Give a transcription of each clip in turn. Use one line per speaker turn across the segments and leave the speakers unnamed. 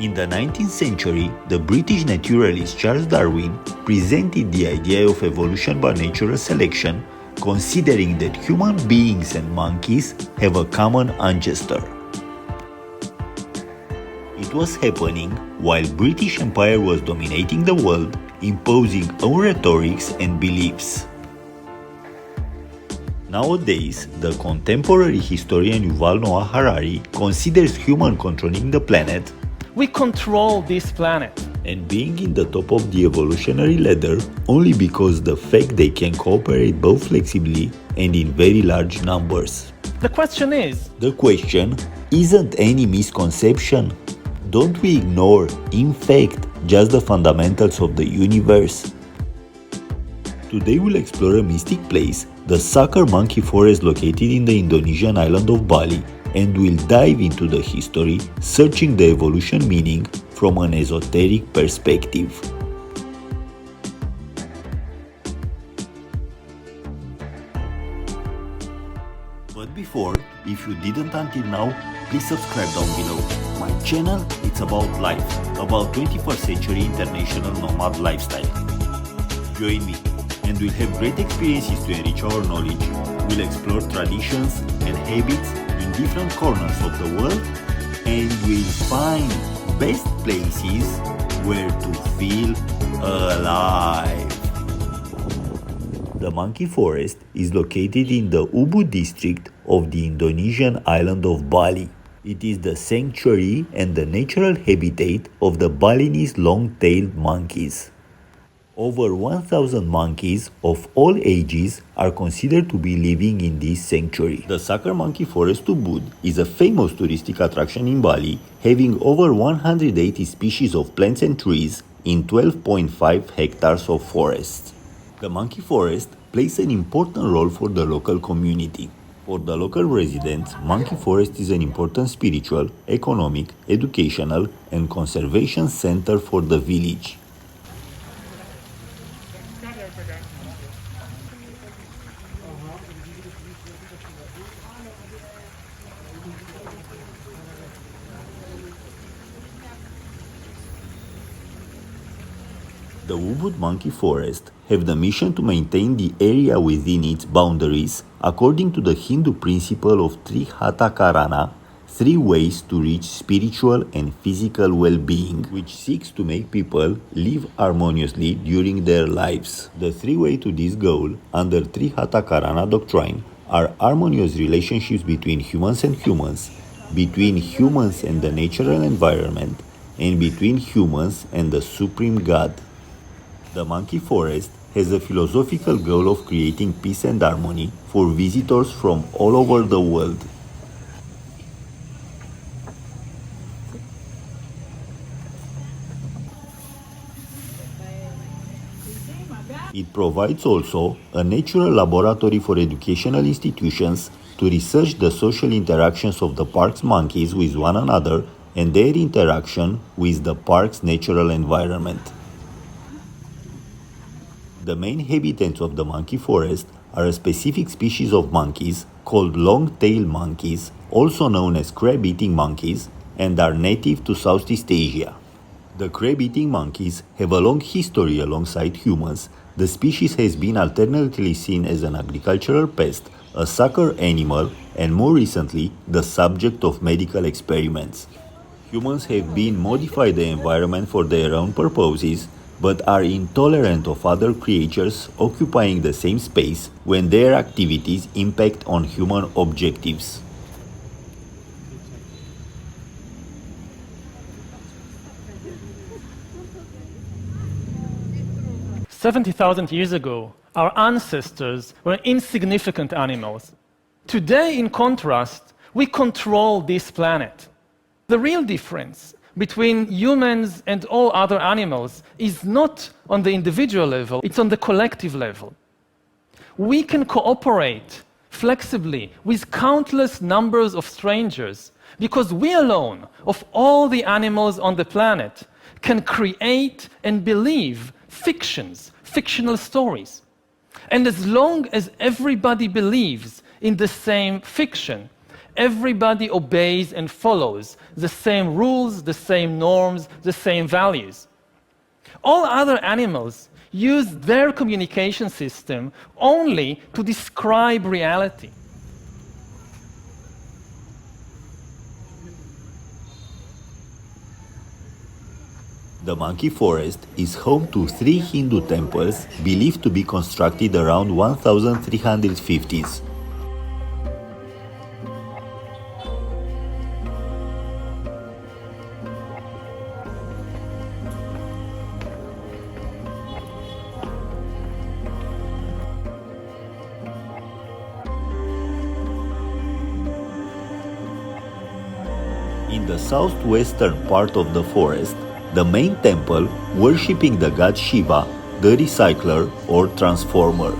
In the 19th century, the British naturalist Charles Darwin presented the idea of evolution by natural selection, considering that human beings and monkeys have a common ancestor. It was happening while British Empire was dominating the world, imposing own rhetorics and beliefs. Nowadays, the contemporary historian Yuval Noah Harari considers humans controlling the planet.
We control this planet.
And being in the top of the evolutionary ladder only because the fact they can cooperate both flexibly and in very large numbers.
The question
isn't any misconception? Don't we ignore, in fact, just the fundamentals of the universe? Today we'll explore a mystic place, the sucker monkey forest located in the Indonesian island of Bali, and we'll dive into the history, searching the evolution meaning from an esoteric perspective. But before, if you didn't until now, please subscribe down below. My channel, it's about life, about 21st century international nomad lifestyle. Join me, and we'll have great experiences to enrich our knowledge. We'll explore traditions and habits in different corners of the world, and we'll find best places where to feel alive. The monkey forest is located in the Ubud district of the Indonesian island of Bali. It is the sanctuary and the natural habitat of the Balinese long-tailed monkeys. Over 1,000 monkeys of all ages are considered to be living in this sanctuary. The sucker monkey forest Ubud is a famous touristic attraction in Bali, having over 180 species of plants and trees in 12.5 hectares of forests. The monkey forest plays an important role for the local community. For the local residents, monkey forest is an important spiritual, economic, educational, and conservation center for the village. The Ubud monkey forest have the mission to maintain the area within its boundaries according to the Hindu principle of Three Hatha Karana, 3 ways to reach spiritual and physical well-being, which seeks to make people live harmoniously during their lives. The 3 ways to this goal under Three Hatha Karana doctrine are harmonious relationships between humans and humans, between humans and the natural environment, and between humans and the Supreme God. The monkey forest has a philosophical goal of creating peace and harmony for visitors from all over the world. It provides also a natural laboratory for educational institutions to research the social interactions of the park's monkeys with one another and their interaction with the park's natural environment. The main habitats of the monkey forest are a specific species of monkeys called long-tailed monkeys, also known as crab-eating monkeys, and are native to Southeast Asia. The crab-eating monkeys have a long history alongside humans. The species has been alternately seen as an agricultural pest, a sucker animal, and more recently, the subject of medical experiments. Humans have been modified the environment for their own purposes, but are intolerant of other creatures occupying the same space when their activities impact on human objectives.
"70,000 years ago, our ancestors were insignificant animals. Today, in contrast, we control this planet. The real difference between humans and all other animals is not on the individual level, it's on the collective level. We can cooperate flexibly with countless numbers of strangers because we alone, of all the animals on the planet, can create and believe fictional stories. And as long as everybody believes in the same fiction, everybody obeys and follows the same rules, the same norms, the same values. All other animals use their communication system only to describe reality.
The monkey forest is home to 3 Hindu temples believed to be constructed around 1350s. In the southwestern part of the forest, the main temple worshipping the god Shiva, the recycler or transformer.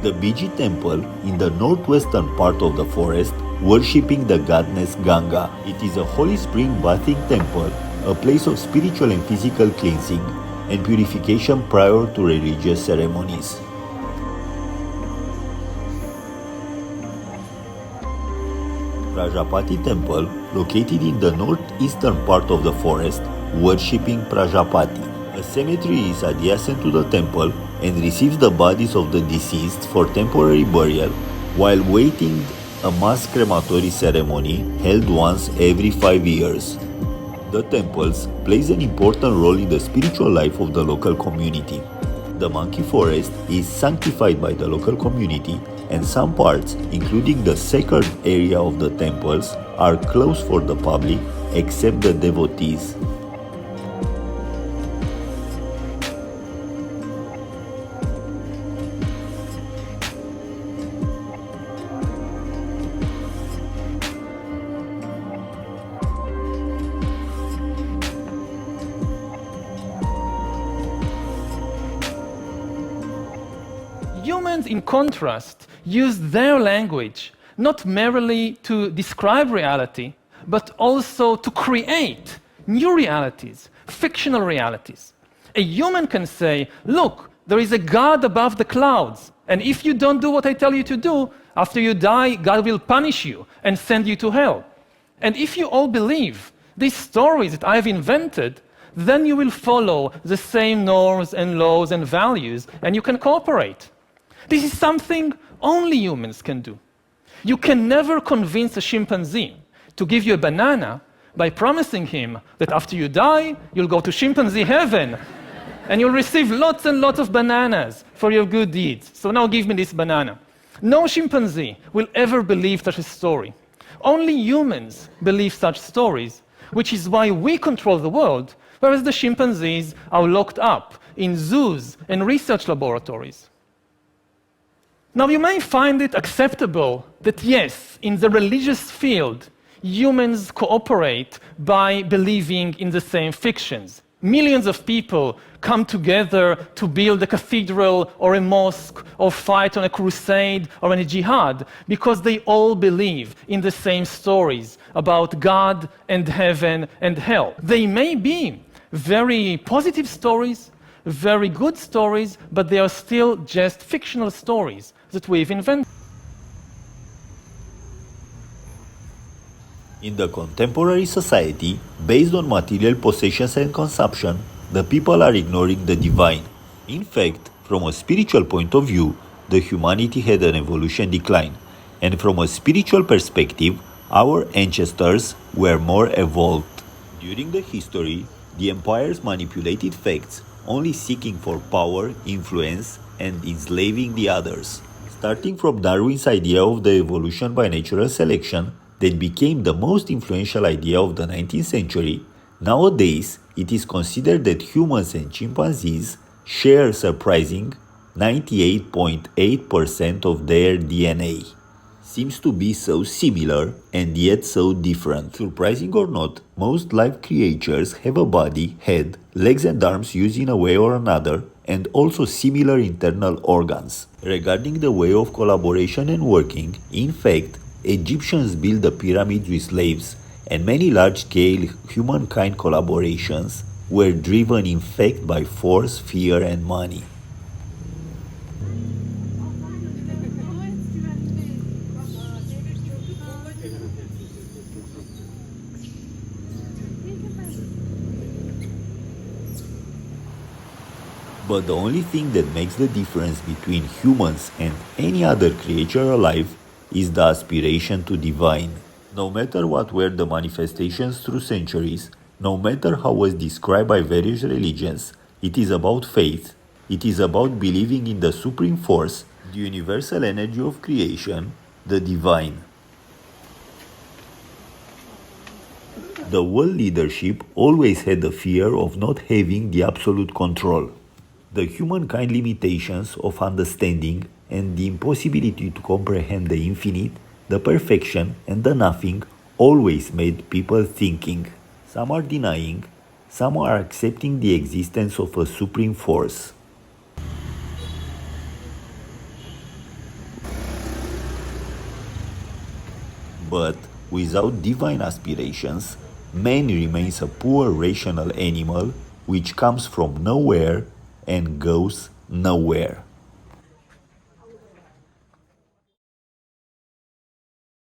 The Biji temple in the northwestern part of the forest worshipping the goddess Ganga. It is a holy spring bathing temple, a place of spiritual and physical cleansing and purification prior to religious ceremonies. Prajapati temple, located in the northeastern part of the forest, worshipping Prajapati. A cemetery is adjacent to the temple and receives the bodies of the deceased for temporary burial while waiting a mass crematory ceremony held once every 5 years. The temples plays an important role in the spiritual life of the local community. The monkey forest is sanctified by the local community, and some parts, including the sacred area of the temples, are closed for the public except the devotees.
Humans, in contrast, use their language not merely to describe reality, but also to create new realities, fictional realities. A human can say, look, there is a God above the clouds, and if you don't do what I tell you to do, after you die, God will punish you and send you to hell. And if you all believe these stories that I've invented, then you will follow the same norms and laws and values, and you can cooperate. This is something only humans can do. You can never convince a chimpanzee to give you a banana by promising him that after you die, you'll go to chimpanzee heaven and you'll receive lots and lots of bananas for your good deeds. So now give me this banana. No chimpanzee will ever believe such a story. Only humans believe such stories, which is why we control the world, whereas the chimpanzees are locked up in zoos and research laboratories. Now, you may find it acceptable that, yes, in the religious field, humans cooperate by believing in the same fictions. Millions of people come together to build a cathedral or a mosque or fight on a crusade or in a jihad because they all believe in the same stories about God and heaven and hell. They may be very positive stories, very good stories, but they are still just fictional stories that we've invented.
In the contemporary society, based on material possessions and consumption, the people are ignoring the divine. In fact, from a spiritual point of view, the humanity had an evolution decline, and from a spiritual perspective, our ancestors were more evolved. During the history, the empires manipulated facts, only seeking for power, influence, and enslaving the others. Starting from Darwin's idea of the evolution by natural selection, that became the most influential idea of the 19th century, nowadays it is considered that humans and chimpanzees share surprising 98.8% of their DNA. Seems to be so similar and yet so different. Surprising or not, most live creatures have a body, head, legs and arms used in a way or another, and also similar internal organs. Regarding the way of collaboration and working, in fact, Egyptians built the pyramids with slaves, and many large-scale humankind collaborations were driven in fact by force, fear and money. But the only thing that makes the difference between humans and any other creature alive is the aspiration to divine. No matter what were the manifestations through centuries, no matter how was described by various religions, it is about faith. It is about believing in the supreme force, the universal energy of creation, the divine. The world leadership always had the fear of not having the absolute control. The humankind limitations of understanding and the impossibility to comprehend the infinite, the perfection and the nothing always made people thinking. Some are denying, some are accepting the existence of a supreme force. But without divine aspirations, man remains a poor rational animal which comes from nowhere and goes nowhere.